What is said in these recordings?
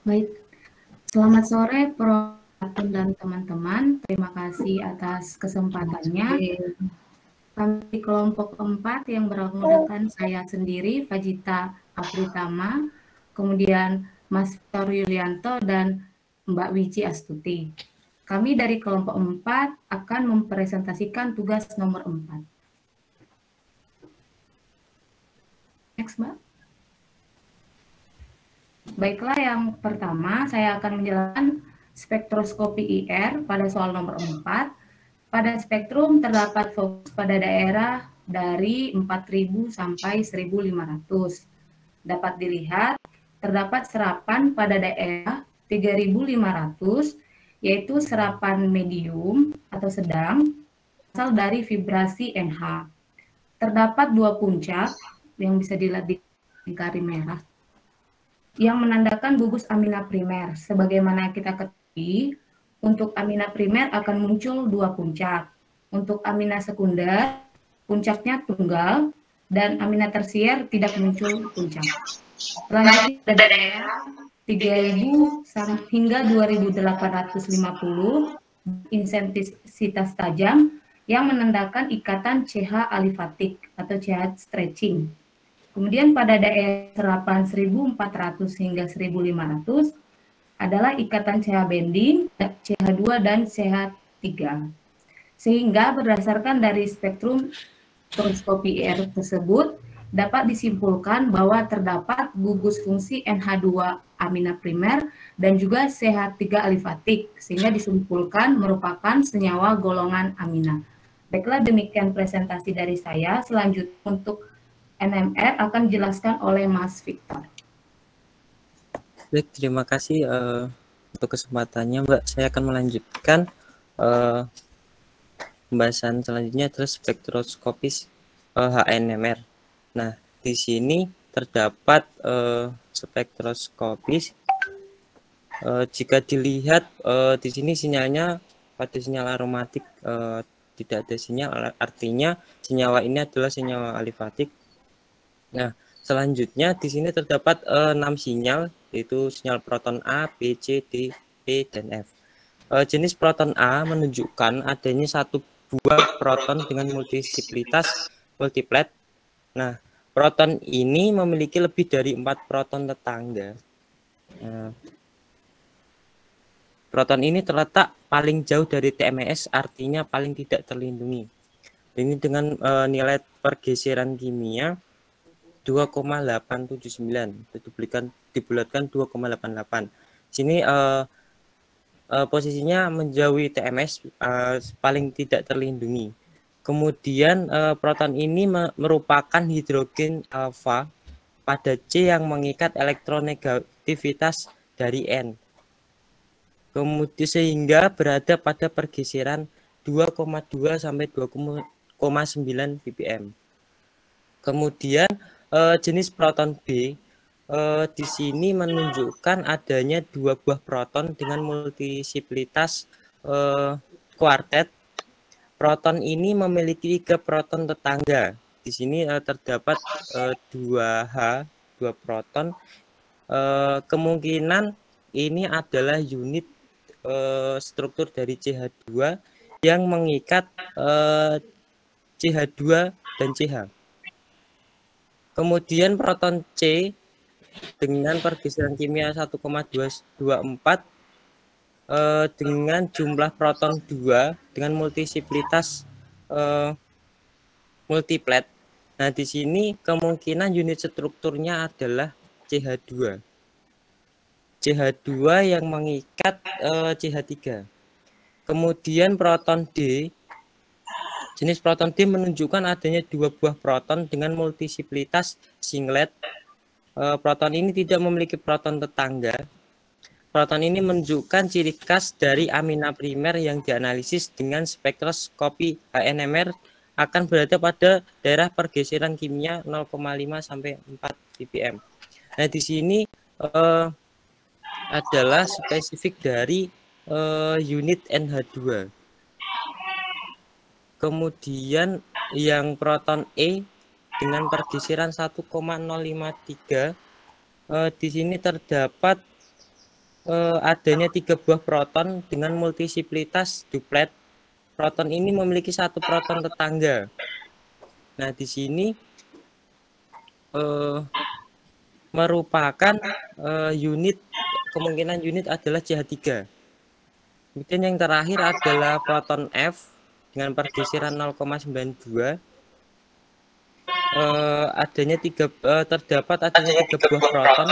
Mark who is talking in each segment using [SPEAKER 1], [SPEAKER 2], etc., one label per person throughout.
[SPEAKER 1] Baik, selamat sore Prof. dan teman-teman. Terima kasih atas kesempatannya. Kami di kelompok 4 yang beranggotakan saya sendiri, Fajita Apritama, kemudian Mas Victor Yulianto, dan Mbak Wiji Astuti. Kami dari kelompok 4 akan mempresentasikan tugas nomor 4. Next, Mbak. Baiklah, yang pertama saya akan menjelaskan spektroskopi IR pada soal nomor 4. Pada spektrum terdapat fokus pada daerah dari 4.000 sampai 1.500. Dapat dilihat terdapat serapan pada daerah 3.500, yaitu serapan medium atau sedang, asal dari vibrasi NH. Terdapat dua puncak yang bisa dilihat di garis merah, yang menandakan gugus amina primer. Sebagaimana kita ketahui, untuk amina primer akan muncul dua puncak. Untuk amina sekunder, puncaknya tunggal, dan amina tersier tidak muncul puncak. Selanjutnya ada daerah 3.000 hingga 2.850 intensitas tajam yang menandakan ikatan CH alifatik atau CH stretching. Kemudian pada daerah serapan 1.400 hingga 1.500 adalah ikatan CH bending, CH2 dan CH3. Sehingga berdasarkan dari spektrum spektroskopi IR tersebut dapat disimpulkan bahwa terdapat gugus fungsi NH2 amina primer dan juga CH3 alifatik, sehingga disimpulkan merupakan senyawa golongan amina. Baiklah, demikian presentasi dari saya. Selanjutnya untuk NMR akan dijelaskan oleh Mas Victor.
[SPEAKER 2] Baik, terima kasih untuk kesempatannya, Mbak. Saya akan melanjutkan pembahasan selanjutnya adalah spektroskopis HNMR. Nah, di sini terdapat spektroskopis. Jika dilihat di sini sinyalnya pada sinyal aromatik tidak ada sinyal, artinya senyawa ini adalah senyawa alifatik. Nah, selanjutnya di sini terdapat 6 sinyal, yaitu sinyal proton A, B, C, D, E, dan F. Jenis proton A menunjukkan adanya satu buah proton dengan multiplicity multiplet. Nah, proton ini memiliki lebih dari 4 proton tetangga. Proton ini terletak paling jauh dari TMS, artinya paling tidak terlindungi. Ini dengan nilai pergeseran kimia 2,879, dibulatkan 2,88. Sini posisinya menjauhi TMS, paling tidak terlindungi. Kemudian proton ini merupakan hidrogen alfa pada C yang mengikat elektronegativitas dari N. Kemudian sehingga berada pada pergeseran 2,2 sampai 2,9 ppm. Kemudian jenis proton B di sini menunjukkan adanya dua buah proton dengan multiplicity kuartet. Proton ini memiliki 3 proton tetangga. Di sini terdapat 2H, 2 proton. Kemungkinan ini adalah unit struktur dari CH2 yang mengikat CH2 dan CH. Kemudian proton C dengan pergeseran kimia 1,224 dengan jumlah proton 2 dengan multiplitas multiplet. Nah, di sini kemungkinan unit strukturnya adalah CH2. CH2 yang mengikat CH3. Kemudian proton D, jenis proton D menunjukkan adanya 2 buah proton dengan multiplitas singlet. Proton ini tidak memiliki proton tetangga. Proton ini menunjukkan ciri khas dari amina primer yang dianalisis dengan spektroskopi HNMR akan berada pada daerah pergeseran kimia 0,5 sampai 4 ppm. Nah, di sini adalah spesifik dari unit NH2. Kemudian yang proton E dengan pergeseran 1,053 di sini terdapat adanya 3 buah proton dengan multiplicity duplet. Proton ini memiliki 1 proton tetangga. Nah, di sini merupakan kemungkinan unit adalah CH3. Kemudian yang terakhir adalah proton F dengan pergeseran 0,92. Terdapat adanya 3 buah proton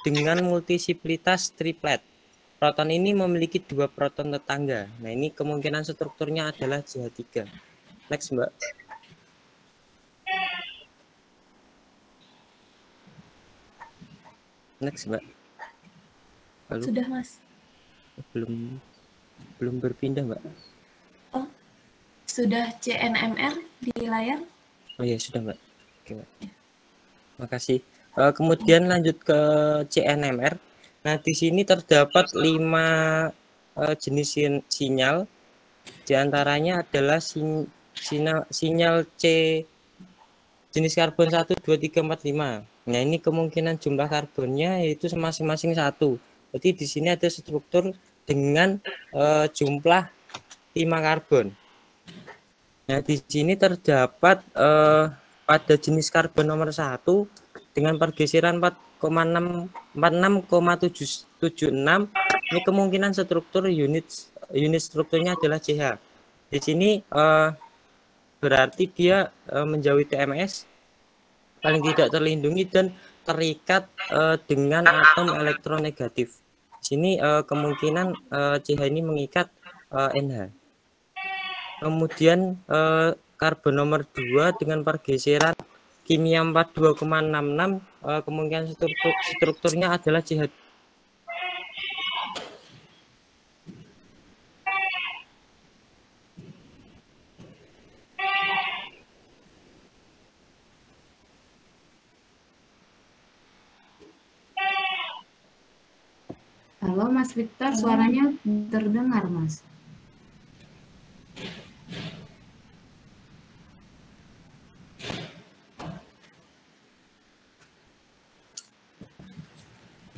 [SPEAKER 2] dengan multiplicity triplet. Proton ini memiliki 2 proton tetangga. Nah, ini kemungkinan strukturnya adalah CH3. Next, Mbak. Next, Mbak.
[SPEAKER 3] Halo? Sudah, Mas.
[SPEAKER 2] Belum berpindah, Mbak.
[SPEAKER 3] Oh, sudah CNMR di layar?
[SPEAKER 2] Oh iya, sudah, Mbak. Oke, Mbak. Makasih. Kemudian lanjut ke CNMR. Nah, di sini terdapat 5 jenis sinyal. Di antaranya adalah sinyal C jenis karbon 1, 2, 3, 4, 5. Nah, ini kemungkinan jumlah karbonnya yaitu masing-masing 1. Jadi di sini ada struktur dengan jumlah 5 karbon. Nah, di sini terdapat pada jenis karbon nomor 1 dengan pergeseran 46,776. Ini kemungkinan struktur unit strukturnya adalah CH. Di sini berarti dia menjauhi TMS, paling tidak terlindungi dan terikat dengan atom elektronegatif. Di sini kemungkinan CH ini mengikat NH. Kemudian karbon nomor 2 dengan pergeseran kimia 42,66, kemungkinan strukturnya adalah CH.
[SPEAKER 1] Halo Mas Victor, suaranya terdengar Mas.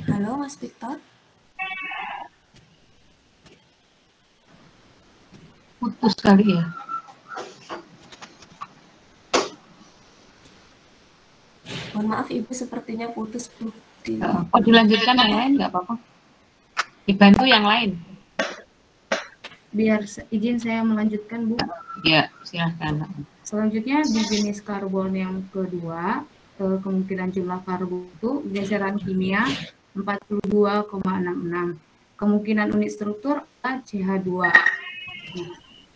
[SPEAKER 3] Halo Mas Victor.
[SPEAKER 4] Putus kali ya.
[SPEAKER 3] Mohon maaf Ibu, sepertinya putus Bu.
[SPEAKER 4] Oh, dilanjutkan yang lain nggak apa-apa. Dibantu yang lain.
[SPEAKER 1] Biar izin saya melanjutkan Bu.
[SPEAKER 4] Ya, silahkan.
[SPEAKER 1] Selanjutnya di jenis karbon yang kedua, kemungkinan jumlah karbon itu geseran kimia 42,66. Kemungkinan unit struktur adalah CH2. Nah,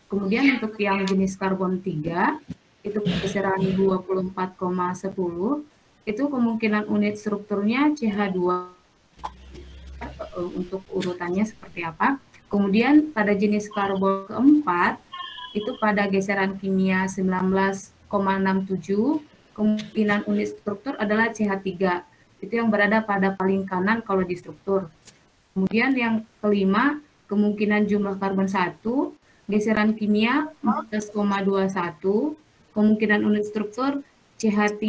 [SPEAKER 1] kemudian untuk yang jenis karbon 3, itu geseran 24,10, itu kemungkinan unit strukturnya CH2. Untuk urutannya seperti apa. Kemudian pada jenis karbon keempat, itu pada geseran kimia 19,67, kemungkinan unit struktur adalah CH3. Itu yang berada pada paling kanan kalau di struktur. Kemudian yang kelima, kemungkinan jumlah karbon 1, geseran kimia 14,21, kemungkinan unit struktur CH3.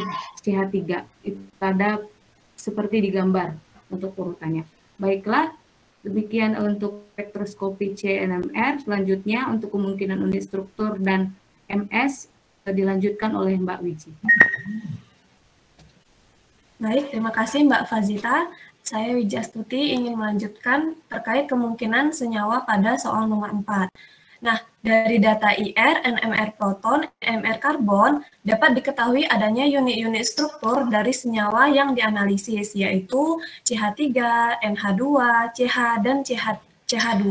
[SPEAKER 1] Itu pada seperti digambar untuk urutannya. Baiklah, demikian untuk spektroskopi CNMR. Selanjutnya untuk kemungkinan unit struktur dan MS dilanjutkan oleh Mbak Wiji.
[SPEAKER 3] Baik, terima kasih Mbak Fazita. Saya Wijastuti ingin melanjutkan terkait kemungkinan senyawa pada soal nomor 4. Nah, dari data IR, NMR proton, NMR karbon, dapat diketahui adanya unit-unit struktur dari senyawa yang dianalisis, yaitu CH3, NH2, CH, dan CH2.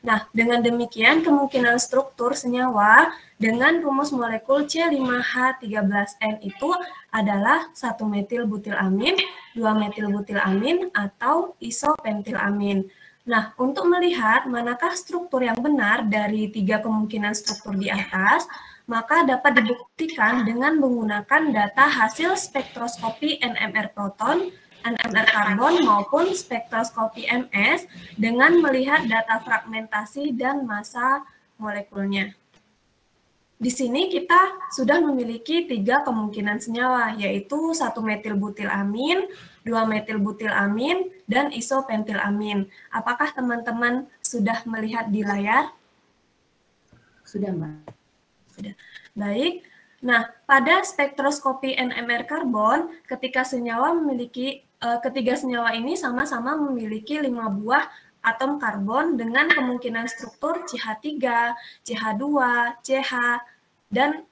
[SPEAKER 3] Nah, dengan demikian kemungkinan struktur senyawa dengan rumus molekul C5H13N itu adalah 1-metilbutilamin, 2-metilbutilamin, atau isopentilamin. Nah, untuk melihat manakah struktur yang benar dari 3 kemungkinan struktur di atas, maka dapat dibuktikan dengan menggunakan data hasil spektroskopi NMR proton, NMR karbon, maupun spektroskopi MS dengan melihat data fragmentasi dan massa molekulnya. Di sini kita sudah memiliki 3 kemungkinan senyawa, yaitu 1-metilbutilamin, 2-metilbutilamin, dan isopentilamin. Apakah teman-teman sudah melihat di layar?
[SPEAKER 1] Sudah, Mbak.
[SPEAKER 3] Sudah. Baik. Nah, pada spektroskopi NMR karbon, ketika ketiga senyawa ini sama-sama memiliki 5 buah atom karbon dengan kemungkinan struktur CH3, CH2, CH, dan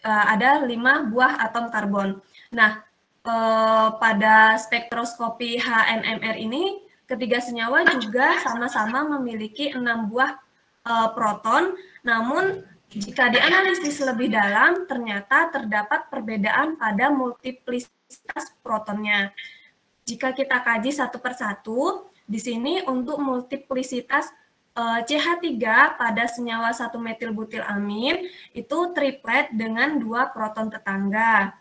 [SPEAKER 3] ada 5 buah atom karbon. Nah, pada spektroskopi HNMR ini, ketiga senyawa juga sama-sama memiliki 6 buah proton, namun jika dianalisis lebih dalam, ternyata terdapat perbedaan pada multiplisitas protonnya. Jika kita kaji satu persatu, di sini untuk multiplisitas CH3 pada senyawa 1-metilbutilamin itu triplet dengan 2 proton tetangga.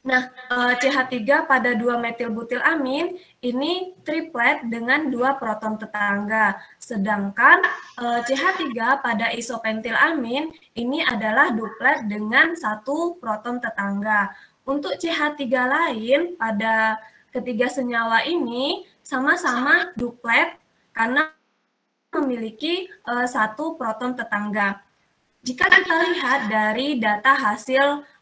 [SPEAKER 3] Nah, CH3 pada 2-metilbutilamin ini triplet dengan 2 proton tetangga. Sedangkan CH3 pada isopentilamin ini adalah duplet dengan 1 proton tetangga. Untuk CH3 lain pada ketiga senyawa ini sama-sama duplet karena memiliki 1 proton tetangga. Jika kita lihat dari data hasil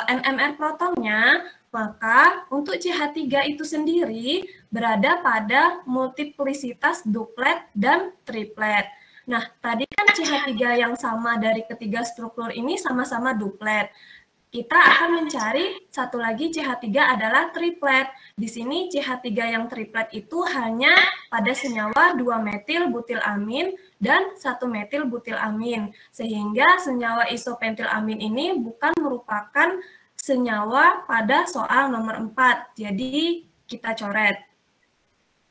[SPEAKER 3] NMR protonnya, maka untuk CH3 itu sendiri berada pada multiplisitas duplet dan triplet. Nah, tadi kan CH3 yang sama dari ketiga struktur ini sama-sama duplet. Kita akan mencari satu lagi CH3 adalah triplet. Di sini CH3 yang triplet itu hanya pada senyawa 2-metilbutilamin dan 1-metilbutilamin. Sehingga senyawa isopentilamin ini bukan merupakan senyawa pada soal nomor 4. Jadi kita coret.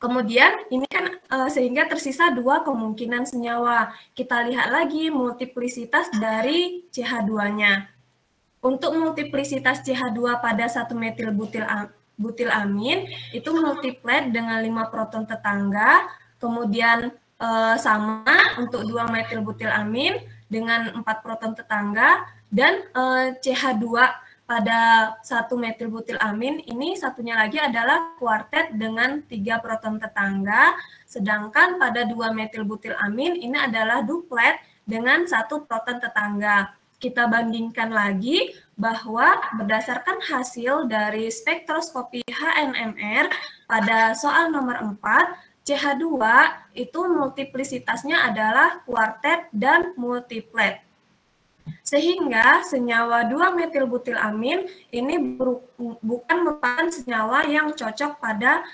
[SPEAKER 3] Kemudian ini kan sehingga tersisa 2 kemungkinan senyawa. Kita lihat lagi multiplisitas dari CH2-nya. Untuk multiplisitas CH2 pada 1-metilbutilamin itu multiplet dengan 5 proton tetangga, kemudian sama untuk 2-metilbutilamin dengan 4 proton tetangga, dan CH2 pada 1-metilbutilamin ini satunya lagi adalah kuartet dengan 3 proton tetangga, sedangkan pada 2-metilbutilamin ini adalah duplet dengan 1 proton tetangga. Kita bandingkan lagi bahwa berdasarkan hasil dari spektroskopi HNMR pada soal nomor 4, CH2 itu multiplisitasnya adalah kuartet dan multiplet. Sehingga senyawa 2-metilbutilamin ini bukan merupakan senyawa yang cocok pada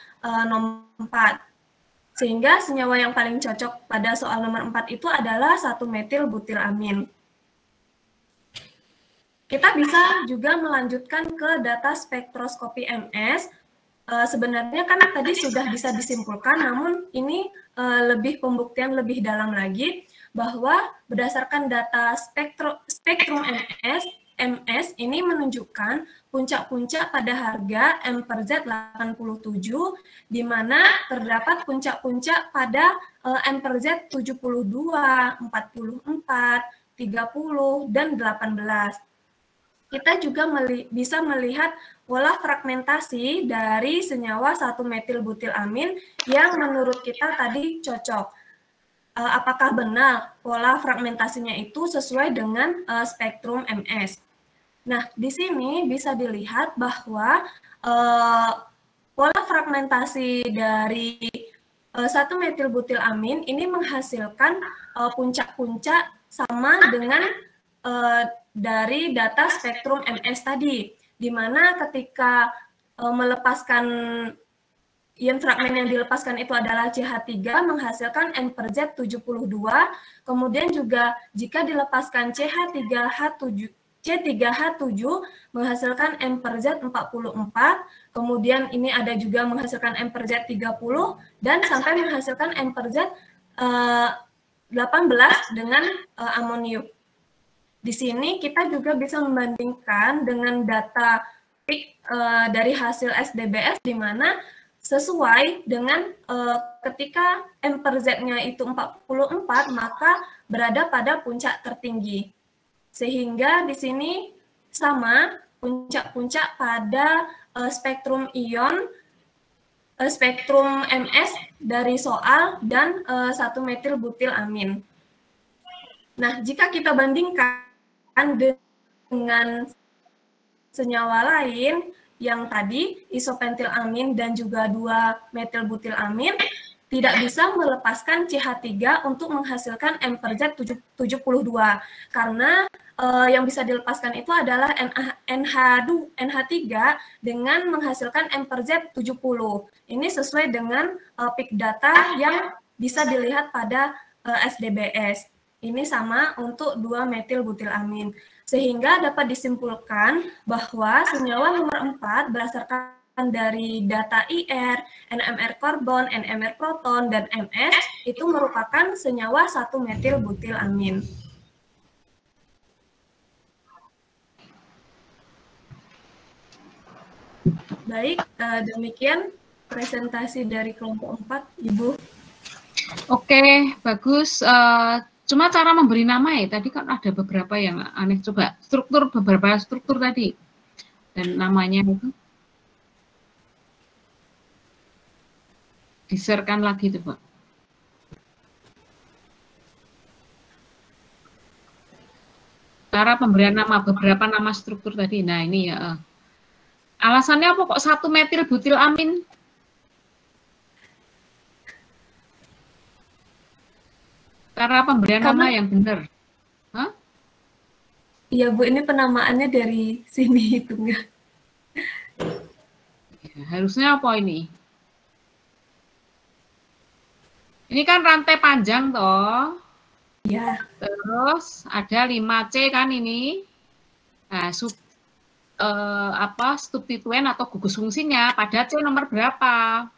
[SPEAKER 3] nomor 4. Sehingga senyawa yang paling cocok pada soal nomor 4 itu adalah 1-metilbutilamin. Kita bisa juga melanjutkan ke data spektroskopi MS. Sebenarnya kan tadi sudah bisa disimpulkan, namun ini lebih pembuktian lebih dalam lagi, bahwa berdasarkan data spektrum MS ini menunjukkan puncak-puncak pada harga M per Z 87, di mana terdapat puncak-puncak pada M per Z 72, 44, 30, dan 18. Kita juga bisa melihat pola fragmentasi dari senyawa 1-metilbutilamin yang menurut kita tadi cocok. Apakah benar pola fragmentasinya itu sesuai dengan spektrum MS? Nah, di sini bisa dilihat bahwa pola fragmentasi dari 1-metilbutilamin ini menghasilkan puncak-puncak sama dengan dari data spektrum MS tadi, di mana ketika melepaskan ion fragmen yang dilepaskan itu adalah CH3 menghasilkan M per Z 72, kemudian juga jika dilepaskan C3H7 menghasilkan M per Z 44, kemudian ini ada juga menghasilkan M per Z 30, dan sampai menghasilkan M per Z 18 dengan amonium. Di sini kita juga bisa membandingkan dengan data dari hasil SDBS, di mana sesuai dengan ketika M per Z-nya itu 44, maka berada pada puncak tertinggi. Sehingga di sini sama puncak-puncak pada spektrum ion, spektrum MS dari soal dan 1-metil butil amin. Nah, jika kita bandingkan dengan senyawa lain yang tadi isopentil amin dan juga 2-metil butil amin, tidak bisa melepaskan CH3 untuk menghasilkan M per Z 72 karena yang bisa dilepaskan itu adalah NH3 dengan menghasilkan M per Z 70. Ini sesuai dengan peak data yang bisa dilihat pada SDBS. Ini sama untuk 2-metil butil amin. Sehingga dapat disimpulkan bahwa senyawa nomor 4 berdasarkan dari data IR, NMR karbon, NMR proton, dan MS itu merupakan senyawa 1-metil butil amin. Baik, demikian presentasi dari kelompok 4, Ibu.
[SPEAKER 4] Oke, bagus. Cuma cara memberi nama ya, tadi kan ada beberapa yang aneh. Coba beberapa struktur tadi. Dan namanya itu. Di-share-kan lagi coba. Cara pemberian nama, beberapa nama struktur tadi. Nah ini ya. Alasannya apa kok 1-metil butil amin? Cara pemberian nama yang benar. Hah?
[SPEAKER 3] Iya Bu, ini penamaannya dari sini itu enggak?
[SPEAKER 4] Ya, harusnya apa ini? Ini kan rantai panjang toh.
[SPEAKER 3] Ya.
[SPEAKER 4] Terus ada 5C kan ini. Nah, substituen atau gugus fungsinya pada C nomor berapa?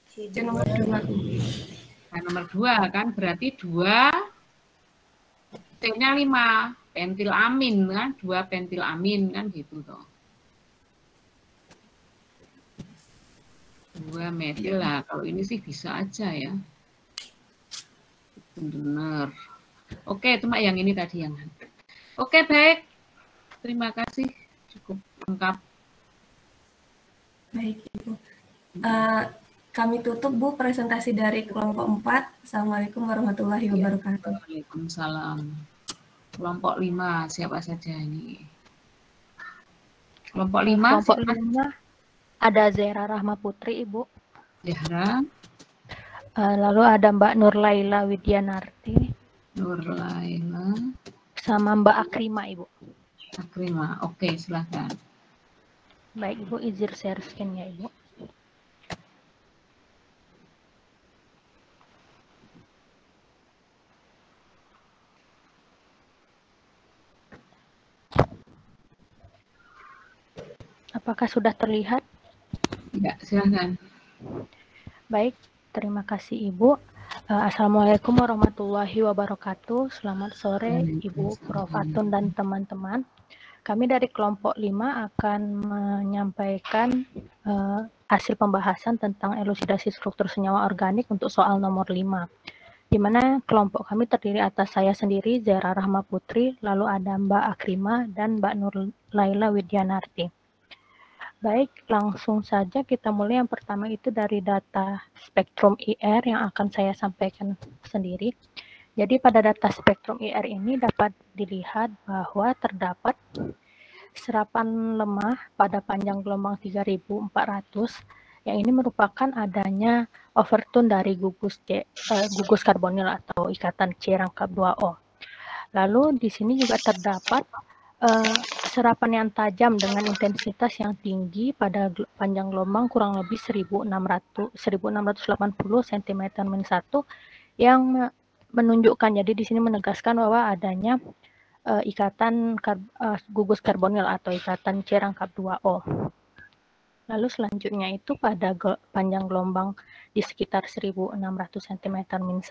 [SPEAKER 3] C nomor 2.
[SPEAKER 4] Nah, nomor 2 kan berarti 2 C-nya 5 pentil amin kan, 2 pentil amin kan gitu toh. 2 metil lah, kalau ini sih bisa aja ya. Benar. Oke, cuma yang ini tadi yang. Oke, baik. Terima kasih, cukup lengkap.
[SPEAKER 3] Baik, Ibu. Kami tutup, Bu, presentasi dari kelompok 4. Assalamualaikum warahmatullahi wabarakatuh.
[SPEAKER 4] Waalaikumsalam. Kelompok 5, siapa saja ini? Kelompok 5?
[SPEAKER 5] Kelompok 5 ada Zahra Rahma Putri, Ibu.
[SPEAKER 4] Zahra.
[SPEAKER 5] Lalu ada Mbak Nurlaila Widyanarti.
[SPEAKER 4] Nurlaila.
[SPEAKER 5] Sama Mbak Akrima, Ibu.
[SPEAKER 4] Akrima, oke, silahkan.
[SPEAKER 5] Baik, Ibu, izin share screen-nya, Ibu. Apakah sudah terlihat?
[SPEAKER 4] Ya, silahkan.
[SPEAKER 5] Baik, terima kasih Ibu. Assalamualaikum warahmatullahi wabarakatuh. Selamat sore Ibu, Prof. Atun dan teman-teman. Kami dari kelompok 5 akan menyampaikan hasil pembahasan tentang elusidasi struktur senyawa organik untuk soal nomor 5. Di mana kelompok kami terdiri atas saya sendiri, Zahra Rahma Putri, lalu ada Mbak Akrima dan Mbak Nurlaila Widyanarti. Baik, langsung saja kita mulai. Yang pertama itu dari data spektrum IR yang akan saya sampaikan sendiri. Jadi pada data spektrum IR ini dapat dilihat bahwa terdapat serapan lemah pada panjang gelombang 3400 yang ini merupakan adanya overtone dari gugus karbonil atau ikatan C rangkap 2O. Lalu di sini juga terdapat serapan yang tajam dengan intensitas yang tinggi pada panjang gelombang kurang lebih 1680 cm-1 yang menunjukkan, jadi di sini menegaskan bahwa adanya ikatan gugus karbonil atau ikatan C rangkap 2O. Lalu selanjutnya itu pada panjang gelombang di sekitar 1600 cm-1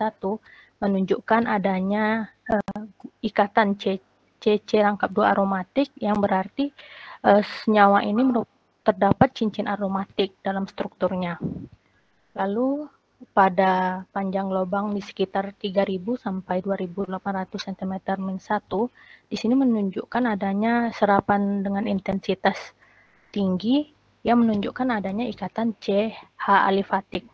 [SPEAKER 5] menunjukkan adanya ikatan C rangkap 2 aromatik yang berarti senyawa ini terdapat cincin aromatik dalam strukturnya. Lalu pada panjang lubang di sekitar 3.000 sampai 2.800 cm-1, di sini menunjukkan adanya serapan dengan intensitas tinggi yang menunjukkan adanya ikatan CH alifatik.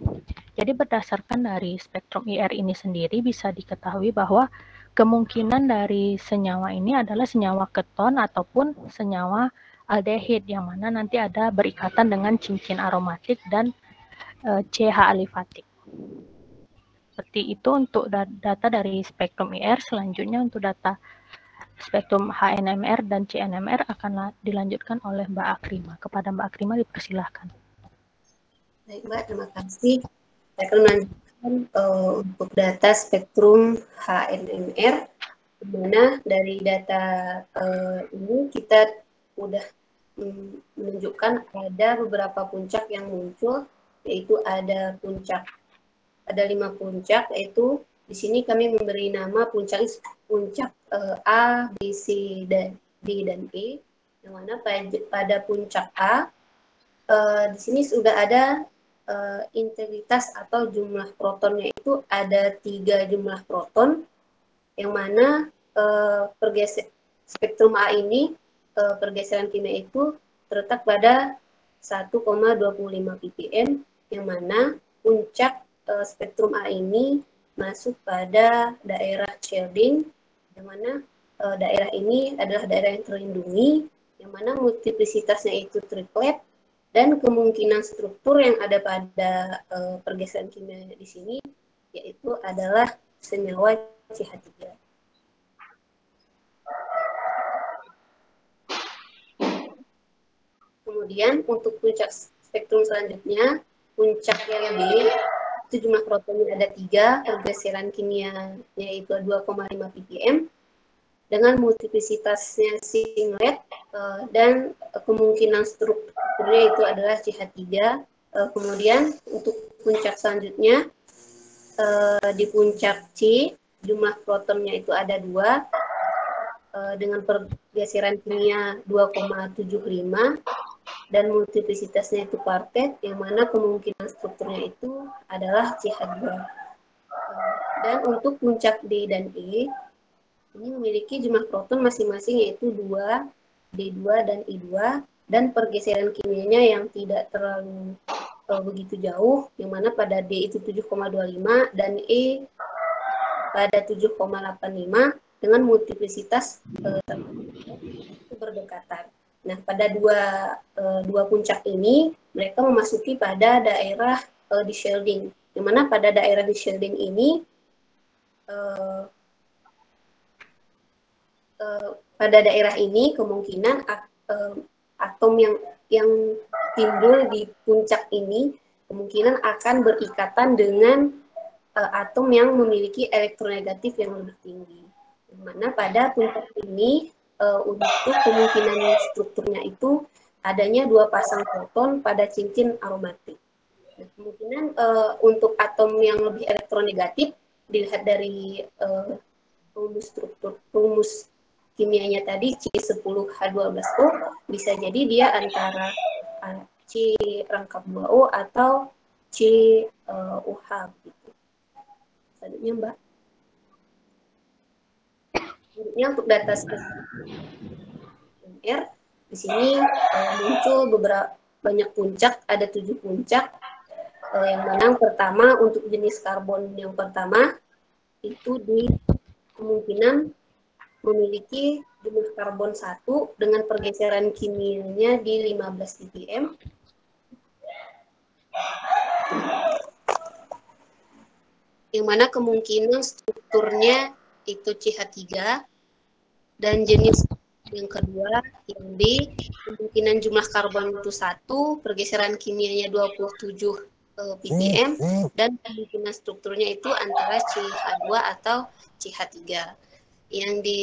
[SPEAKER 5] Jadi berdasarkan dari spektrum IR ini sendiri bisa diketahui bahwa kemungkinan dari senyawa ini adalah senyawa keton ataupun senyawa aldehid yang mana nanti ada berikatan dengan cincin aromatik dan CH alifatik. Seperti itu untuk data dari spektrum IR. Selanjutnya untuk data spektrum HNMR dan CNMR akan dilanjutkan oleh Mbak Akrima. Kepada Mbak Akrima dipersilahkan.
[SPEAKER 6] Baik Mbak, terima kasih. Saya akan melanjutkan untuk data spektrum HNMR, di mana dari data ini kita sudah menunjukkan ada beberapa puncak yang muncul, yaitu ada 5 puncak, yaitu di sini kami memberi nama puncak A, B, C, D, dan E, yang mana pada puncak A, di sini sudah ada integritas atau jumlah protonnya itu ada 3 jumlah proton, yang mana spektrum A ini pergeseran kimia itu terletak pada 1,25 ppm, yang mana puncak spektrum A ini masuk pada daerah shielding, yang mana daerah ini adalah daerah yang terlindungi, yang mana multiplisitasnya itu triplet, dan kemungkinan struktur yang ada pada pergeseran kimia di sini yaitu adalah senyawa CH3. Kemudian untuk puncak spektrum selanjutnya, puncak yang B, itu jumlah protonnya ada 3, pergeseran kimianya yaitu 2,5 ppm, dengan multiplisitasnya singlet, dan kemungkinan strukturnya itu adalah CH3. Kemudian untuk puncak selanjutnya, di puncak C, jumlah protonnya itu ada 2, dengan pergeseran kimia 2,75, dan multiplisitasnya itu partet, yang mana kemungkinan strukturnya itu adalah CH2. Dan untuk puncak D dan E, ini memiliki jumlah proton masing-masing yaitu 2, D2 dan E2, dan pergeseran kimianya yang tidak terlalu begitu jauh, yang mana pada D itu 7,25 dan E pada 7,85, dengan multiplisitas berdekatan. Nah, pada dua puncak ini, mereka memasuki pada daerah di shielding, yang mana pada daerah di shielding ini, pada daerah ini kemungkinan atom yang timbul di puncak ini kemungkinan akan berikatan dengan atom yang memiliki elektronegatif yang lebih tinggi. Yang mana pada puncak ini untuk kemungkinan strukturnya itu adanya 2 pasang proton pada cincin aromatik. Nah, kemungkinan untuk atom yang lebih elektronegatif dilihat dari rumus kimianya tadi C10H12O, bisa jadi dia antara C rangkap 2O atau C UH gitu. Selanjutnya Mbak. Selanjutnya untuk data R, di sini muncul banyak puncak, ada 7 puncak. Yang mana yang pertama untuk jenis karbon yang pertama itu di kemungkinan memiliki jumlah karbon 1 dengan pergeseran kimianya di 15 ppm. Yang mana kemungkinan strukturnya itu CH3, dan jenis yang kedua yang B, kemungkinan jumlah karbon itu 1, pergeseran kimianya 27 ppm, dan kemungkinan strukturnya itu antara CH2 atau CH3. Yang di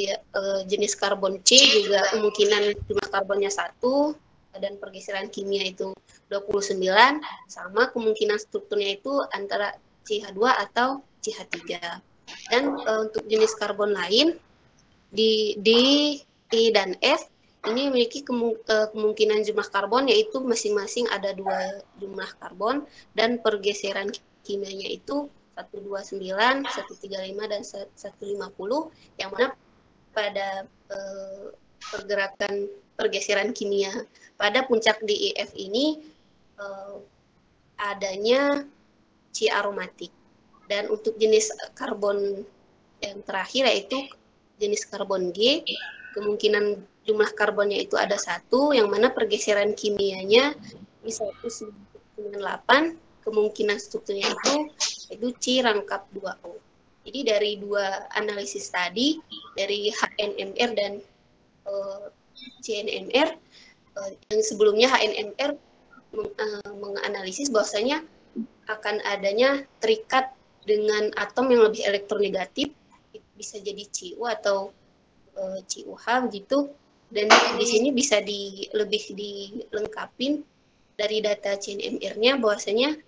[SPEAKER 6] jenis karbon C juga kemungkinan jumlah karbonnya 1 dan pergeseran kimia itu 29, sama kemungkinan strukturnya itu antara CH2 atau CH3. Dan untuk jenis karbon lain di D, E, dan F ini memiliki kemungkinan jumlah karbon yaitu masing-masing ada 2 jumlah karbon dan pergeseran kimianya itu 129, 135, dan 150, yang mana pada pergerakan pergeseran kimia pada puncak DEF ini adanya C aromatik. Dan untuk jenis karbon yang terakhir yaitu jenis karbon G, kemungkinan jumlah karbonnya itu ada 1, yang mana pergeseran kimianya di 198, kemungkinan strukturnya itu C rangkap 2O. Jadi dari dua analisis tadi, dari HNMR dan CNMR, yang sebelumnya HNMR menganalisis bahwasanya akan adanya terikat dengan atom yang lebih elektronegatif, bisa jadi Cu atau CuH begitu, dan di sini bisa lebih dilengkapin dari data CNMR-nya bahwasanya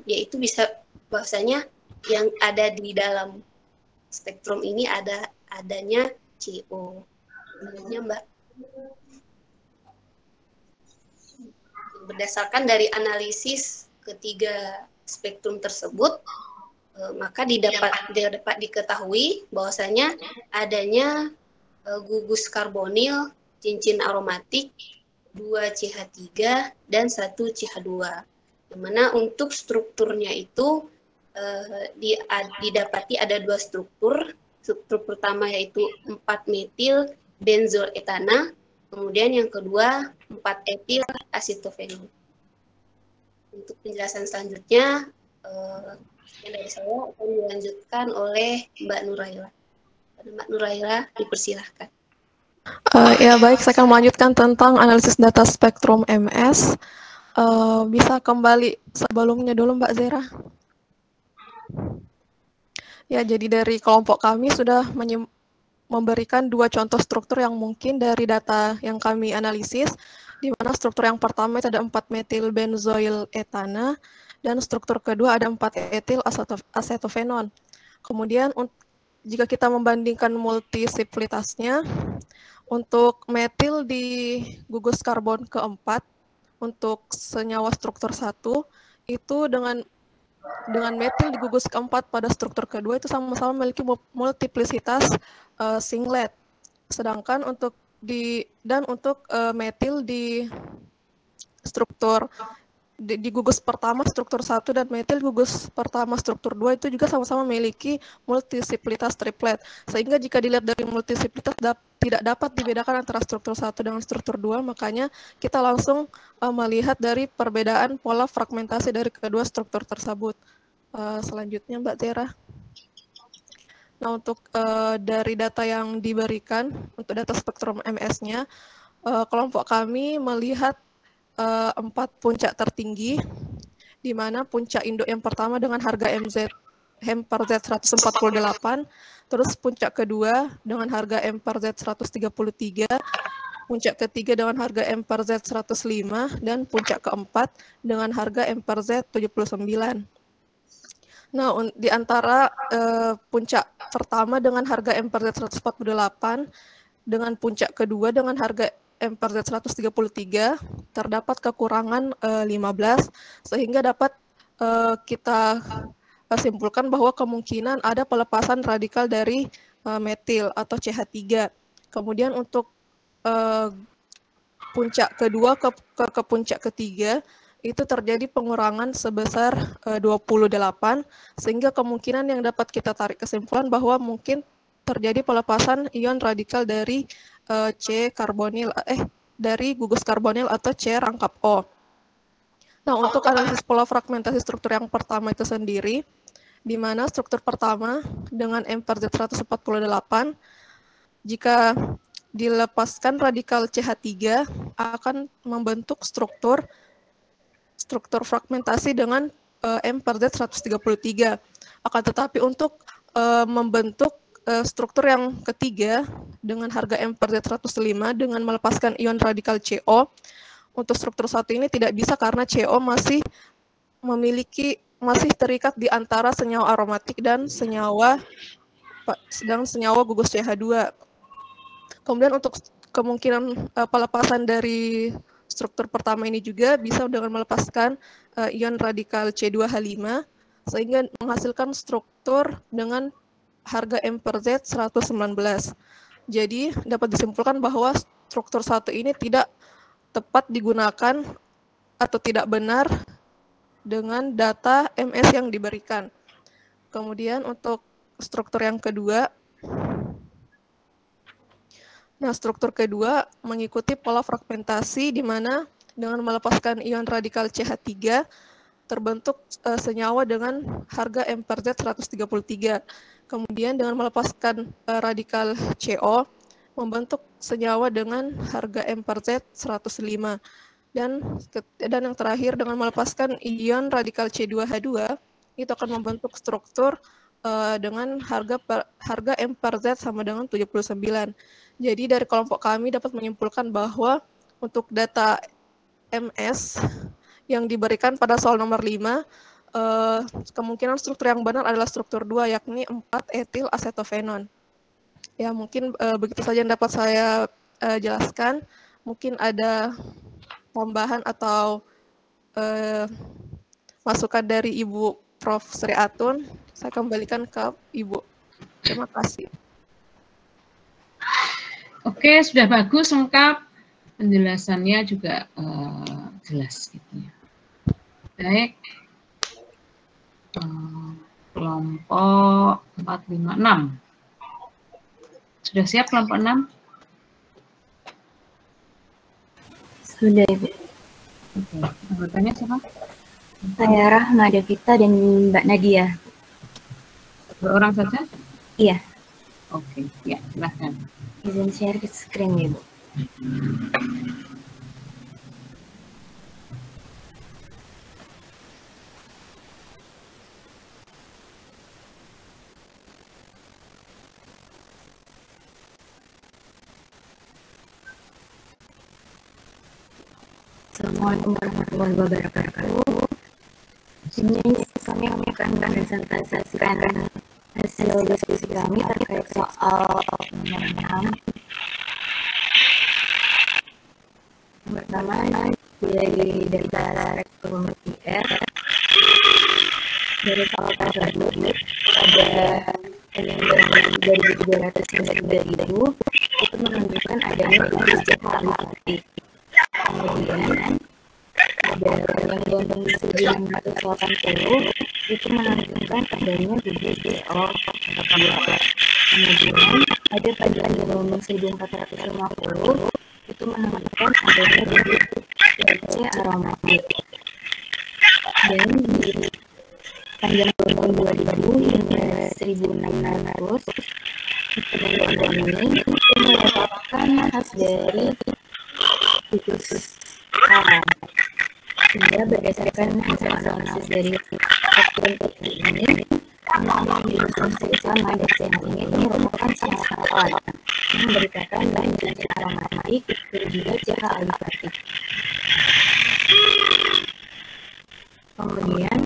[SPEAKER 6] yaitu bisa bahwasanya yang ada di dalam spektrum ini adanya CO. Sebenarnya Mbak, berdasarkan dari analisis ketiga spektrum tersebut, maka dapat diketahui bahwasanya adanya gugus karbonil, cincin aromatik, 2 CH3 dan 1 CH2. Yang mana untuk strukturnya itu didapati ada 2 struktur. Struktur pertama yaitu 4 metil benzol etana, kemudian yang kedua 4 etil asitofenol. Untuk penjelasan selanjutnya yang dari saya akan dilanjutkan oleh Mbak Nuraila. Mbak Nuraila, dipersilahkan.
[SPEAKER 7] Ya baik, saya akan melanjutkan tentang analisis data spektrum MS. Bisa kembali sebelumnya dulu Mbak Zera. Ya, jadi dari kelompok kami sudah memberikan 2 contoh struktur yang mungkin dari data yang kami analisis, di mana struktur yang pertama itu ada 4 metil benzoil etana, dan struktur kedua ada 4 etil asetofenon. Kemudian jika kita membandingkan multisiplitasnya, untuk metil di gugus karbon keempat, untuk senyawa struktur 1, itu dengan metil di gugus keempat pada struktur kedua itu sama-sama memiliki multiplisitas singlet. Sedangkan untuk metil di struktur di gugus pertama struktur 1 dan metil gugus pertama struktur 2 itu juga sama-sama memiliki multisiplitas triplet. Sehingga jika dilihat dari multisiplitas tidak dapat dibedakan antara struktur 1 dengan struktur 2, makanya kita langsung melihat dari perbedaan pola fragmentasi dari kedua struktur tersebut. Selanjutnya Mbak Zera. Nah, untuk dari data yang diberikan untuk data spektrum MS-nya, kelompok kami melihat 4 puncak tertinggi, di mana puncak induk yang pertama dengan harga M per Z 148, terus puncak kedua dengan harga M per Z 133, puncak ketiga dengan harga M per Z 105, dan puncak keempat dengan harga M per Z 79. Nah, di antara puncak pertama dengan harga M per Z 148, dengan puncak kedua dengan harga M per Z 133, terdapat kekurangan 15, sehingga dapat kita simpulkan bahwa kemungkinan ada pelepasan radikal dari metil atau CH3. Kemudian untuk puncak kedua ke puncak ketiga, itu terjadi pengurangan sebesar 28, sehingga kemungkinan yang dapat kita tarik kesimpulan bahwa mungkin terjadi pelepasan ion radikal dari dari gugus karbonil atau C rangkap O. Nah, untuk analisis pola fragmentasi struktur yang pertama itu sendiri, di mana struktur pertama dengan M per Z 148, jika dilepaskan radikal CH3 akan membentuk struktur fragmentasi dengan M per Z 133. Akan tetapi untuk membentuk struktur yang ketiga dengan harga M per Z 105 dengan melepaskan ion radikal CO, untuk struktur 1 ini tidak bisa karena CO masih terikat di antara senyawa aromatik dan senyawa gugus CH2. Kemudian untuk kemungkinan pelepasan dari struktur pertama ini juga bisa dengan melepaskan ion radikal C2H5 sehingga menghasilkan struktur dengan harga M per Z 119. Jadi dapat disimpulkan bahwa struktur 1 ini tidak tepat digunakan atau tidak benar dengan data MS yang diberikan. Kemudian untuk struktur yang kedua, nah struktur kedua mengikuti pola fragmentasi di mana dengan melepaskan ion radikal CH3 terbentuk senyawa dengan harga M per Z 133. Kemudian dengan melepaskan radikal CO membentuk senyawa dengan harga M per Z 105. Dan yang terakhir dengan melepaskan ion radikal C2H2 itu akan membentuk struktur dengan harga M per Z sama dengan 79. Jadi dari kelompok kami dapat menyimpulkan bahwa untuk data MS yang diberikan pada soal nomor 5, kemungkinan struktur yang benar adalah struktur 2, yakni 4-etil asetofenon. Ya, mungkin begitu saja yang dapat saya jelaskan. Mungkin ada tambahan atau masukan dari Ibu Prof. Sri Atun. Saya kembalikan ke Ibu. Terima kasih.
[SPEAKER 4] Oke, sudah bagus, lengkap. Penjelasannya juga jelas gitu ya. Baik. Kelompok 456. Sudah siap kelompok 6?
[SPEAKER 8] Sudah, Ibu.
[SPEAKER 4] Oke, anggotanya siapa?
[SPEAKER 8] Saya Rahma Devita dan Mbak Nadia.
[SPEAKER 4] Dua orang saja?
[SPEAKER 8] Iya.
[SPEAKER 4] Oke, ya, silahkan.
[SPEAKER 8] Izin share screen ya, Bu. Assalamualaikum warahmatullahi wabarakatuh. Ini kami akan presentasikan hasil diskusi kami terkait soal nomor 6. Pertama, dari data spektrum IR dari soal tersebut pada elemen 2200 hingga 3000 itu menunjukkan adanya kebijakan alifati. Kemudian pada yang gelombang di 1680 itu menunjukkan adanya gugus CO. Kemudian ada pada gelombang 1450 itu menunjukkan adanya gugus THC aromatik. Dan di panjang gelombang 2000 hingga 1600 gelombang ini itu merupakan khas dari gugus alam. Sehingga berdasarkan hasil analisis dari spektrum ini, gugus sama dan CH ini merupakan CH awal yang memberitakan bahan CH aromatik dan juga CH alifatik. Kemudian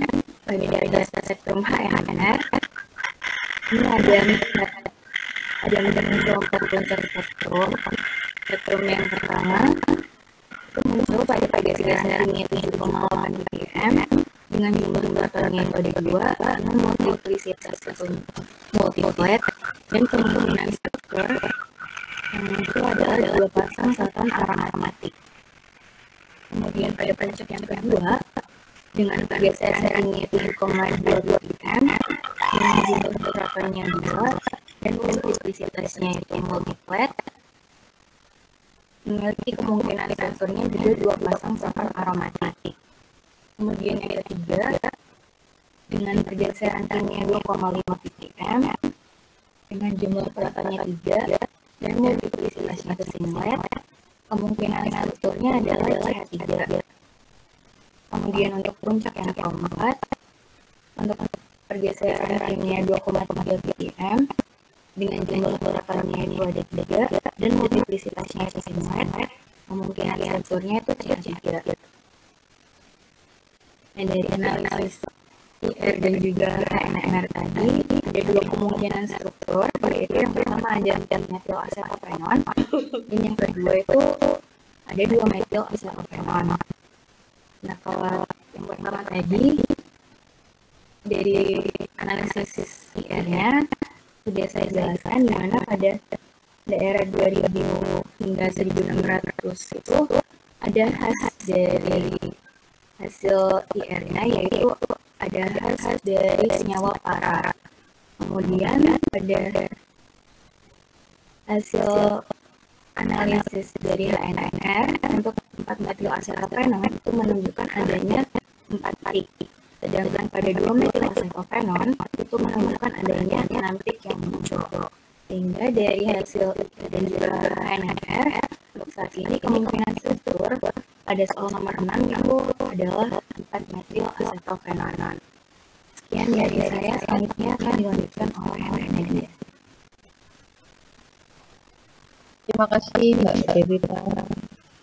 [SPEAKER 8] pada data spektrum HMR ini ada muncul puncak spektrum yang pertama itu muncul pada pergeseran ringit 7,8 ppm dengan jumlah protonnya pada 2 dengan multiplisitas multiplet dan kemungkinan struktur yang muncul adalah 2 pasang satan aromatik. Kemudian pada puncak yang kedua dengan pergeseran ringit 7,22 ppm dengan jumlah protonnya 2 dan multiplisitasnya itu multiplet memiliki kemungkinan strukturnya juga 2 pasang satan aromatik. Kemudian yang ketiga dengan pergeseran ringnya 2,5 ppm dengan jumlah protonnya 3 dan multiplisitasnya singlet, kemungkinan strukturnya adalah CH3. Kemudian untuk puncak yang keempat untuk pergeseran ringnya 2,3 ppm dengan jumlah protonnya 2 dan 3 dan multiplisitasnya singlet, kemungkinan strukturnya itu CH3. Dan dari analisis IR dan juga HMR tadi ada 2 kemungkinan struktur, yaitu yang pertama ada metil asetofenon dan yang kedua itu ada 2 metil asetofenon. Nah kalau yang pertama tadi dari analisis IR-nya sudah saya jelaskan, di mana pada daerah 2000 hingga 1600 itu ada khas dari hasil IR-nya, yaitu ada khas dari senyawa para. Kemudian pada hasil analisis dari HNMR untuk 4-metil-asetofenon itu menunjukkan adanya 4 titik. Sedangkan pada 2-metil-asetofenon itu menemukan adanya 6 titik yang muncul. Sehingga dari hasil dan juga HNMR untuk saat ini kemungkinan struktur pada soal nomor 6 itu adalah 4-metil-asetofenon. Sekian dari saya, selanjutnya akan dilanjutkan oleh Nadia.
[SPEAKER 9] Terima kasih Mbak Devita.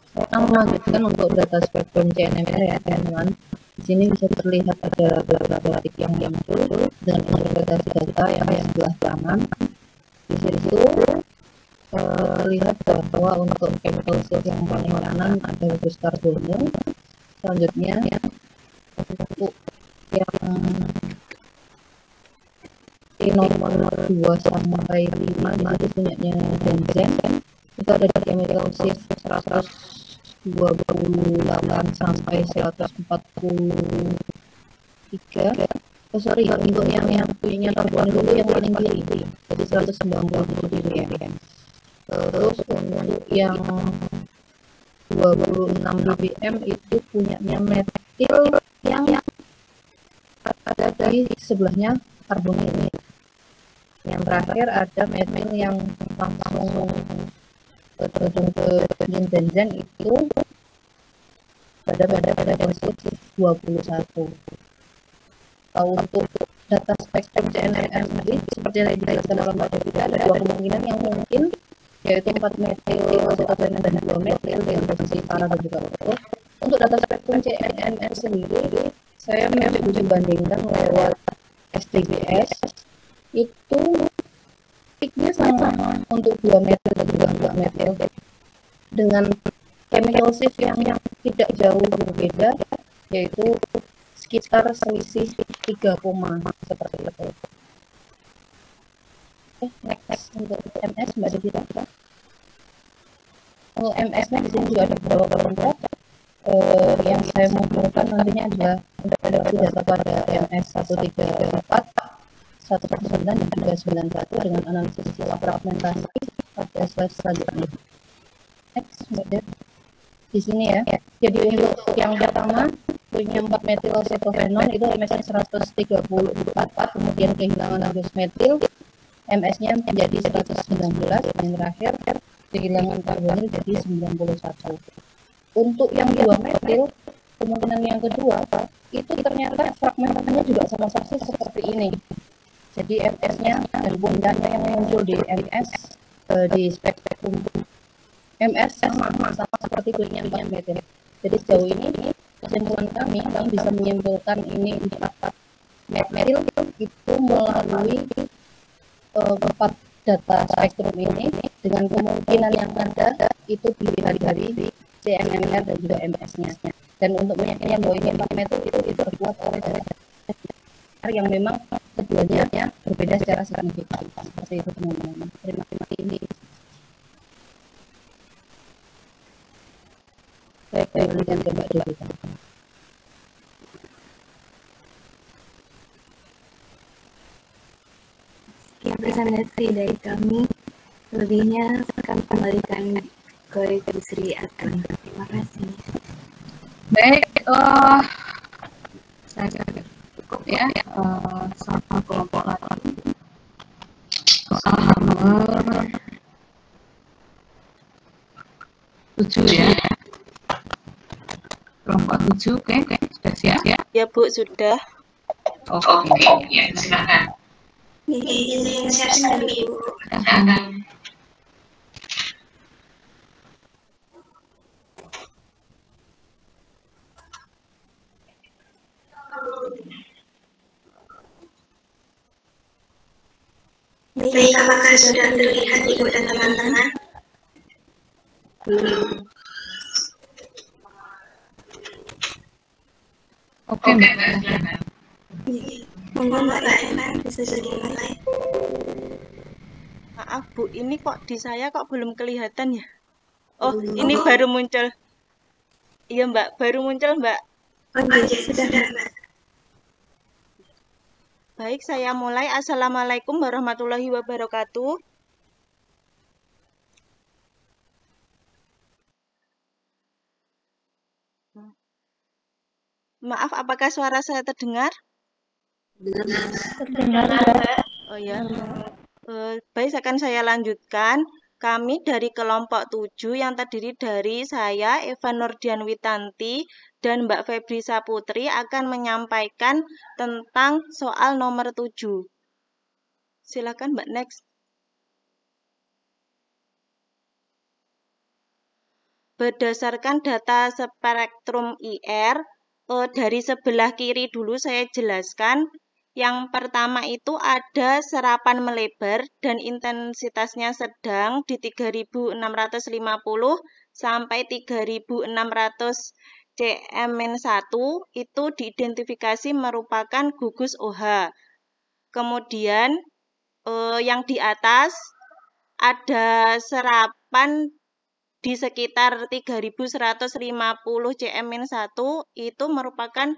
[SPEAKER 9] Saya akan melanjutkan untuk data spektrum CNMR ya teman-teman. Di sini bisa terlihat ada beberapa titik yang muncul dengan interpretasi data yang di sebelah kanan. Di situ terlihat bahwa untuk chemical shield yang paling kanan ada gugus karbonil. Selanjutnya untuk yang di nomor 2 sampai 5 itu punyanya benzen, itu ada di chemical shift 128 sampai 143. Untuk yang punya karbon dulu yang paling kiri, jadi 197 ppm. Terus untuk yang 26 ppm itu punyanya metil yang ada di sebelahnya karbonil. Yang terakhir ada metil yang langsung terjun ke benzen itu pada posisi 21. Kalau untuk data spektrum CNMR sendiri seperti yang dijelaskan oleh Mbak Devita, ada dua kemungkinan yang mungkin, yaitu 4-metil-asetofenon dan 2-metil dengan posisi para dan juga orto. Untuk data spektrum CNMR sendiri, saya mencoba bandingkan lewat SDBS, itu peaknya sama untuk 2 metil dan juga 4 metil dengan chemical shift yang tidak jauh berbeda, yaitu sekitar selisih 3 koma seperti itu. Next untuk MS Mbak Devita. Untuk MS-nya di sini juga ada beberapa kelompok. Yang saya munculkan nantinya adalah data pada MS 134, 119 dan juga 91 dengan analisis pola fragmentasi pada slide selanjutnya. Next, Mbak Dev. Di sini ya. Jadi untuk yang pertama punya 4-metil-asetofenon itu MS-nya 134, kemudian kehilangan 12 metil, MS-nya menjadi 119, dan yang terakhir kehilangan karbonil jadi 91. Untuk yang 2 metil, kemungkinan yang kedua itu ternyata fragmentasinya juga sama persis seperti ini. Jadi MS-nya dan bundanya yang muncul di MS di spektrum MS sama seperti punya 4 metil. Jadi sejauh ini kesimpulan kami bisa menyimpulkan ini 4 metil itu melalui 4 data spektrum ini dengan kemungkinan yang ada itu dilihat dari CNMR dan juga MS-nya. Dan untuk meyakinkan bahwa ini 4 metil itu diperkuat oleh data yang memang keduanya berbeda secara signifikan. Seperti itu teman-teman. Terima kasih. Saya kembalikan ke Mbak Devita.
[SPEAKER 8] Sekian presentasi dari kami. Lebihnya akan kembalikan ke Ibu Sri Atun. Terima kasih.
[SPEAKER 4] Baik, saya cukup ya sama kelompok lagi. Soal nomor 7 ya. Kelompok 7, oke, sudah siap ya?
[SPEAKER 10] Ya Bu, sudah.
[SPEAKER 4] Oke, ya silakan.
[SPEAKER 3] Silakan Ibu. Baik, apakah sudah terlihat Ibu dan teman-teman?
[SPEAKER 4] Oke, Mbak.
[SPEAKER 3] Monggo Mbak Ellen bisa dimulai.
[SPEAKER 10] Maaf Bu, ini kok di saya kok belum kelihatan ya? Oh, ini baru muncul. Iya Mbak, baru muncul Mbak.
[SPEAKER 3] Oke, sudah Mbak.
[SPEAKER 10] Baik, saya mulai. Assalamualaikum warahmatullahi wabarakatuh. Maaf, apakah suara saya terdengar?
[SPEAKER 5] Terdengar, Mbak.
[SPEAKER 10] Oh ya. Baik, akan saya lanjutkan. Kami dari kelompok 7 yang terdiri dari saya, Eva Nurdian Witanti, dan Mbak Febri Saputri akan menyampaikan tentang soal nomor 7. Silakan Mbak, next. Berdasarkan data spektrum IR, dari sebelah kiri dulu saya jelaskan. Yang pertama itu ada serapan melebar dan intensitasnya sedang di 3650 sampai 3600 cm-1 itu diidentifikasi merupakan gugus OH. Kemudian yang di atas ada serapan di sekitar 3150 cm-1 itu merupakan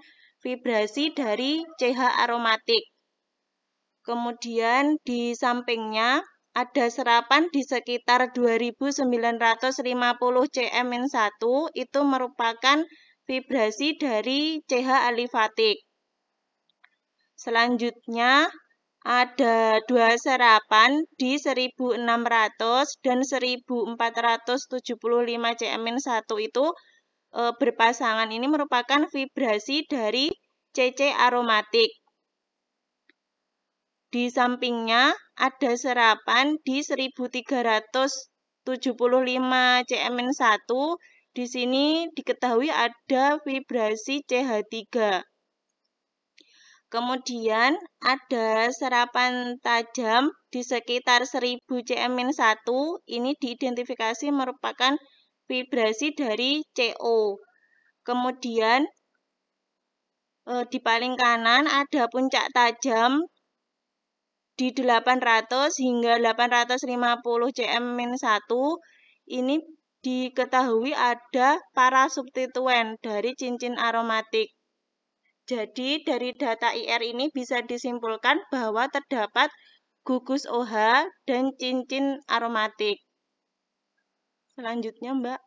[SPEAKER 10] vibrasi dari CH aromatik. Kemudian di sampingnya ada serapan di sekitar 2950 cm-1 itu merupakan vibrasi dari CH alifatik. Selanjutnya ada dua serapan di 1600 dan 1475 cm-1 itu berpasangan. Ini merupakan vibrasi dari CC aromatik. Di sampingnya ada serapan di 1375 cm-1. Di sini diketahui ada vibrasi CH3. Kemudian ada serapan tajam di sekitar 1000 cm-1. Ini diidentifikasi merupakan vibrasi dari CO. Kemudian di paling kanan ada puncak tajam di 800 hingga 850 cm-1. Ini diketahui ada para substituen dari cincin aromatik. Jadi dari data IR ini bisa disimpulkan bahwa terdapat gugus OH dan cincin aromatik. Selanjutnya Mbak.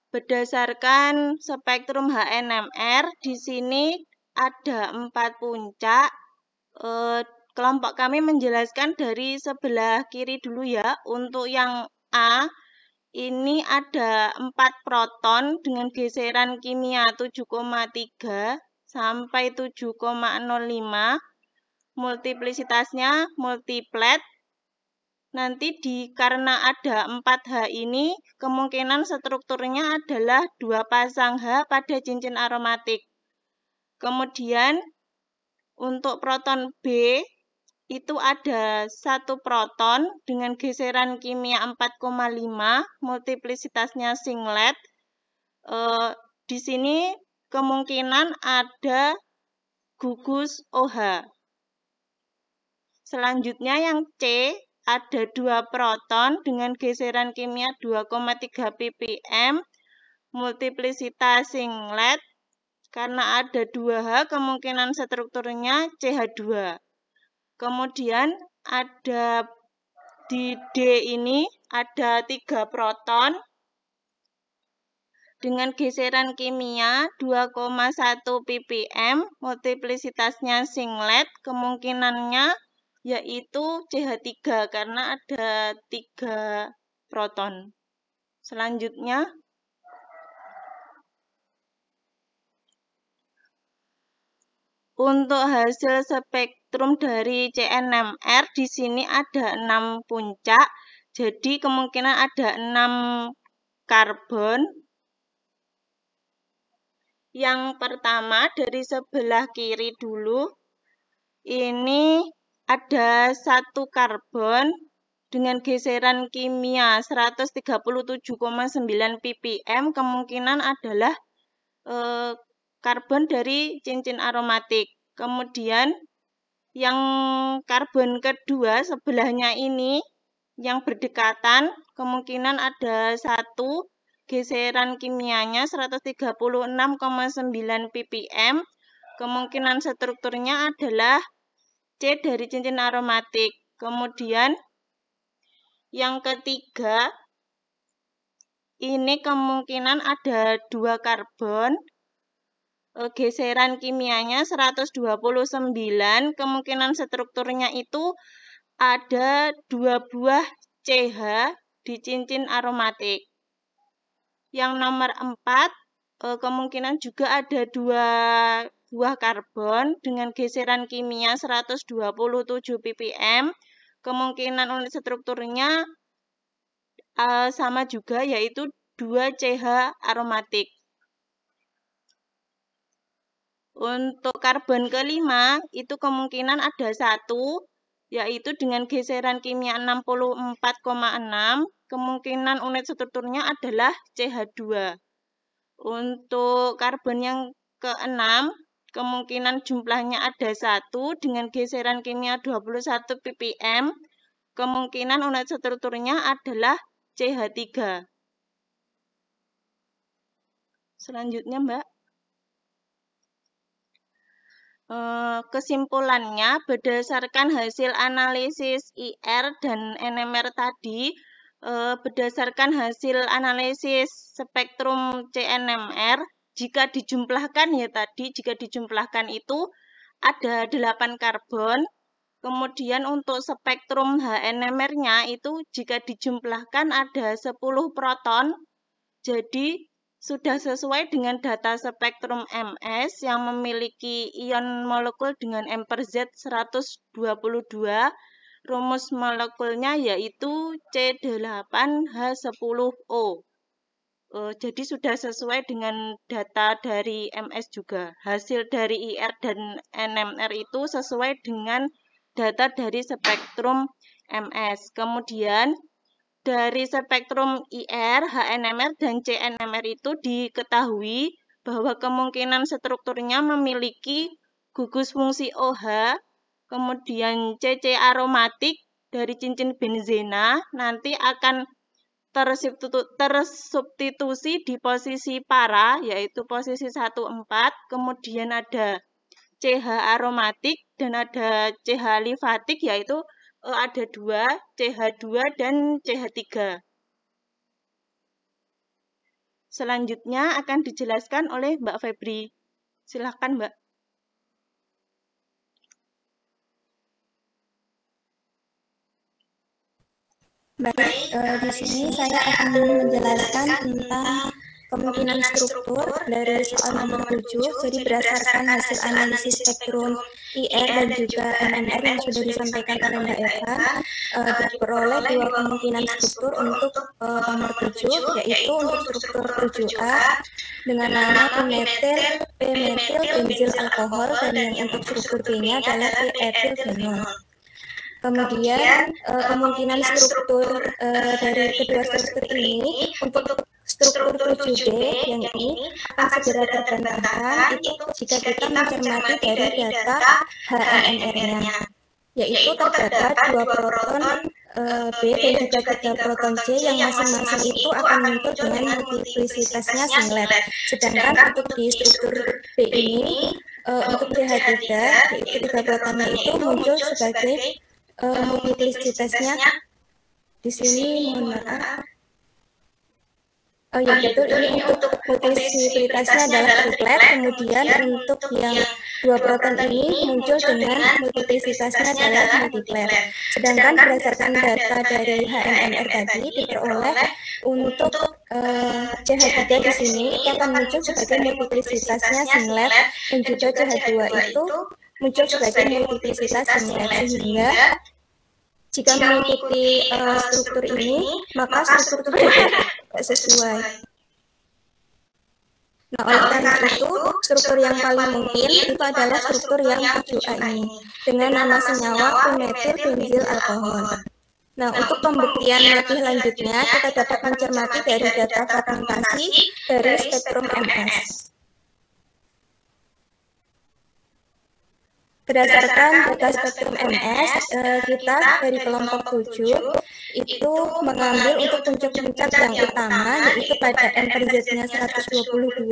[SPEAKER 10] Berdasarkan spektrum HNMR, di sini ada 4 puncak. Kelompok kami menjelaskan dari sebelah kiri dulu ya. Untuk yang A, ini ada 4 proton dengan geseran kimia 7,3 sampai 7,05. Multiplisitasnya multiplet. Nanti karena ada 4H ini, kemungkinan strukturnya adalah 2 pasang H pada cincin aromatik. Kemudian, untuk proton B, itu ada 1 proton dengan geseran kimia 4,5, multiplisitasnya singlet. Di sini kemungkinan ada gugus OH. Selanjutnya yang C, ada 2 proton dengan geseran kimia 2,3 ppm, multiplisitas singlet. Karena ada 2H, kemungkinan strukturnya CH2. Kemudian ada di D ini ada 3 proton dengan geseran kimia 2,1 ppm, multiplisitasnya singlet, kemungkinannya yaitu CH3 karena ada 3 proton. Selanjutnya, untuk hasil spektrum dari CNMR di sini ada 6 puncak, jadi kemungkinan ada 6 karbon. Yang pertama dari sebelah kiri dulu, ini ada 1 karbon dengan geseran kimia 137,9 ppm, kemungkinan adalah karbon dari cincin aromatik. Kemudian yang karbon kedua sebelahnya ini yang berdekatan kemungkinan ada satu geseran kimianya 136,9 ppm. Kemungkinan strukturnya adalah C dari cincin aromatik. Kemudian yang ketiga ini kemungkinan ada dua karbon. Geseran kimianya 129, kemungkinan strukturnya itu ada dua buah CH di cincin aromatik. Yang nomor 4, kemungkinan juga ada dua buah karbon dengan geseran kimia 127 ppm. Kemungkinan unit strukturnya sama juga, yaitu 2 CH aromatik. Untuk karbon kelima, itu kemungkinan ada satu, yaitu dengan geseran kimia 64,6, kemungkinan unit strukturnya adalah CH2. Untuk karbon yang keenam, kemungkinan jumlahnya ada satu dengan geseran kimia 21 ppm, kemungkinan unit strukturnya adalah CH3. Selanjutnya, Mbak. Kesimpulannya, berdasarkan hasil analisis IR dan NMR tadi, berdasarkan hasil analisis spektrum CNMR, jika dijumlahkan itu ada 8 karbon, kemudian untuk spektrum HNMR-nya itu jika dijumlahkan ada 10 proton, jadi sudah sesuai dengan data spektrum MS yang memiliki ion molekul dengan M/Z 122, rumus molekulnya yaitu C8H10O. Jadi sudah sesuai dengan data dari MS juga. Hasil dari IR dan NMR itu sesuai dengan data dari spektrum MS. Kemudian dari spektrum IR, HNMR, dan CNMR itu diketahui bahwa kemungkinan strukturnya memiliki gugus fungsi OH, kemudian CC aromatik dari cincin benzena, nanti akan tersubstitusi di posisi para, yaitu posisi 1,4, kemudian ada CH aromatik, dan ada CH alifatik, yaitu ada 2, CH2 dan CH3. Selanjutnya akan dijelaskan oleh Mbak Febri. Silakan, Mbak.
[SPEAKER 11] Baik, di sini saya akan menjelaskan tentang kemungkinan struktur dari soal nomor 7. Jadi berdasarkan hasil analisis spektrum IR dan juga NMR yang sudah disampaikan oleh Mbak Eva, diperoleh dua kemungkinan struktur untuk nomor 7, yaitu untuk struktur 7A dengan nama P-metil benzil alkohol, dan yang untuk struktur B-nya adalah P-etil fenol. Kemudian kemungkinan struktur dari kedua struktur ini untuk struktur 7B yang ini akan segera terbantahkan itu jika kita mencermati dari data HNMR-nya, yaitu terdapat 2 proton B dan juga 3 proton C yang masing-masing itu akan muncul dengan multiplisitasnya singlet. Sedangkan untuk di struktur B ini untuk CH3 yaitu 3 protonnya itu muncul sebagai multiplisitasnya di sini, mohon maaf. Oh ya betul, ini untuk multiplisitasnya adalah triplet, kemudian untuk yang 2 proton ini muncul dengan multiplisitasnya adalah multiplet. Sedangkan berdasarkan data dari HNMR tadi diperoleh untuk CH3 di sini akan muncul sebagai multiplisitasnya singlet, dan juga CH2 itu muncul sebagai multiplisitas singlet, sehingga jika mengikuti struktur ini, maka struktur tidak sesuai. Nah, oleh karena itu, struktur yang paling mungkin itu adalah struktur yang 7A ini, dengan nama senyawa P-metil benzil alkohol. Nah, untuk pembuktian lebih lanjutnya, kita dapat mencermati dari data fragmentasi dari spektrum MS. berdasarkan data spektrum MS, kita dari kelompok 7 itu mengambil untuk puncak-puncak yang utama, yaitu pada M per Z-nya 122,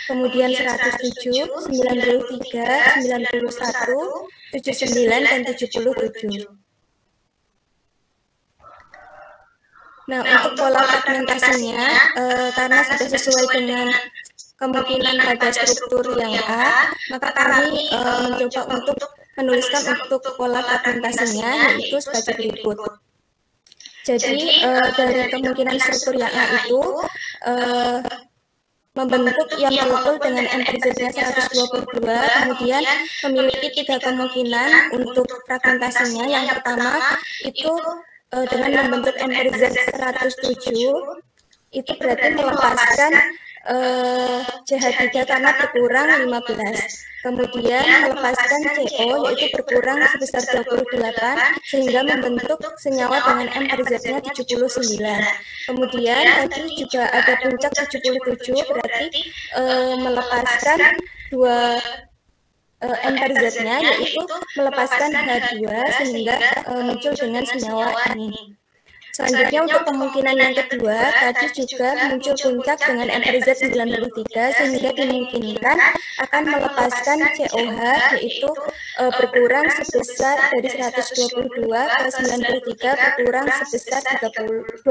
[SPEAKER 11] kemudian 107, 93, 91, 79, dan 77. Nah, untuk pola fragmentasinya, karena sudah sesuai dengan kemungkinan pada struktur yang A, maka kami mencoba untuk menuliskan untuk pola fragmentasinya, yaitu sebagai berikut. Jadi, dari kemungkinan struktur yang A itu, membentuk yang berutul dengan M per Z-nya 122, kemudian memiliki 3 kemungkinan untuk fragmentasinya. Yang pertama, itu dengan membentuk M per Z 107, itu berarti melepaskan CH3 karena berkurang 15. Kemudian melepaskan CO, yaitu berkurang sebesar 28, sehingga membentuk senyawa dengan M per Z-nya 79. Kemudian tadi juga ada puncak 77, berarti melepaskan 2 M per Z-nya, yaitu melepaskan H2, sehingga muncul dengan senyawa ini. Selanjutnya untuk kemungkinan yang kedua, tadi juga muncul puncak dengan M per Z 93, sehingga dimungkinkan akan melepaskan COH, yaitu berkurang sebesar dari 122 ke 93, berkurang sebesar 29.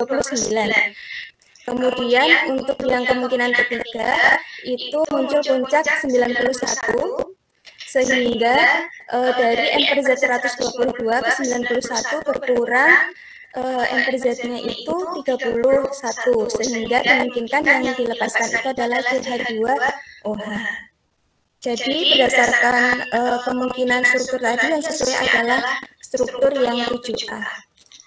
[SPEAKER 11] Kemudian untuk yang kemungkinan ketiga, itu muncul puncak 91, sehingga dari M per Z 122 ke 91 berkurang M per Z-nya itu 31, sehingga dimungkinkan yang dilepaskan itu adalah CH2OH. Jadi berdasarkan kemungkinan struktur tadi yang sesuai adalah struktur yang 7A.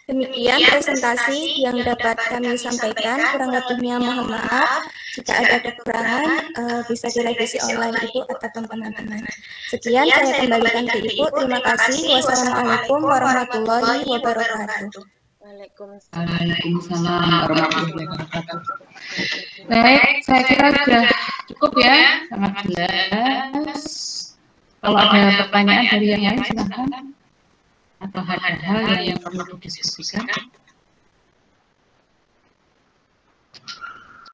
[SPEAKER 11] Demikian presentasi yang dapat kami sampaikan, kurang lebihnya mohon maaf. Jika ada kekurangan, bisa direvisi online Ibu atau teman-teman. Sekian, saya kembalikan ke Ibu. Terima kasih. Wassalamualaikum warahmatullahi wabarakatuh.
[SPEAKER 4] Waalaikumsalam warahmatullahi wabarakatuh. Baik, saya kira sudah cukup ya, sangat jelas. Kalau ada pertanyaan dari yang lain silakan. Atau hal-hal yang perlu didiskusikan.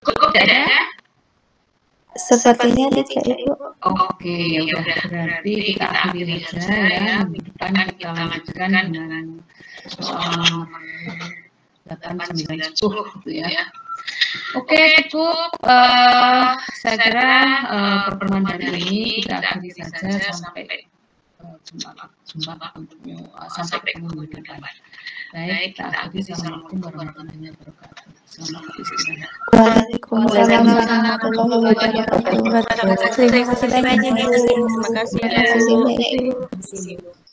[SPEAKER 4] Cukup tidak ada?
[SPEAKER 11] Sepertinya tidak, Ibu.
[SPEAKER 4] Oke, ya udah, berarti kita akhiri saja ya. Minggu depan kita lanjutkan dengan soal 8, 9, 10 gitu ya. Oke, cukup. Saya kira pertemuan hari ini kita akhiri saja sampai Jumat sampai ketemu minggu depan. Baik, kita akhiri. Assalamualaikum warahmatullahi wabarakatuh. Selamat istirahat.
[SPEAKER 11] Waalaikumsalam warahmatullahi wabarakatuh.
[SPEAKER 10] Terima kasih banyak. Terima kasih.